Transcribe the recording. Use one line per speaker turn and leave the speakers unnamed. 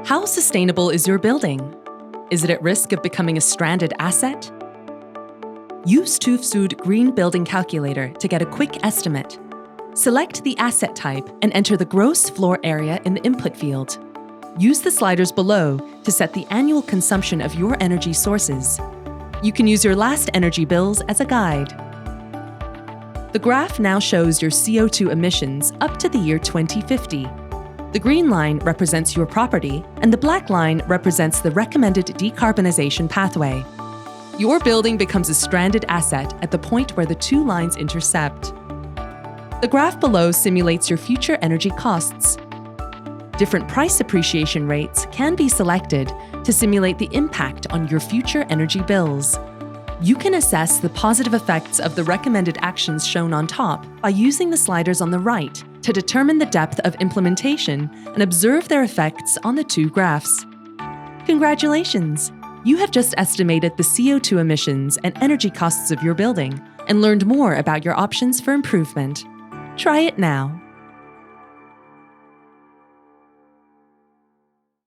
How sustainable is your building? Is it at risk of becoming a stranded asset? Use TÜV Süd Green Building Calculator to get a quick estimate. Select the asset type and enter the gross floor area in the input field. Use the sliders below to set the annual consumption of your energy sources. You can use your last energy bills as a guide. The graph now shows your CO2 emissions up to the year 2050. The green line represents your property, and the black line represents the recommended decarbonization pathway. Your building becomes a stranded asset at the point where the two lines intercept. The graph below simulates your future energy costs. Different price appreciation rates can be selected to simulate the impact on your future energy bills. You can assess the positive effects of the recommended actions shown on top by using the sliders on the right to determine the depth of implementation and observe their effects on the two graphs. Congratulations! You have just estimated the CO2 emissions and energy costs of your building and learned more about your options for improvement. Try it now.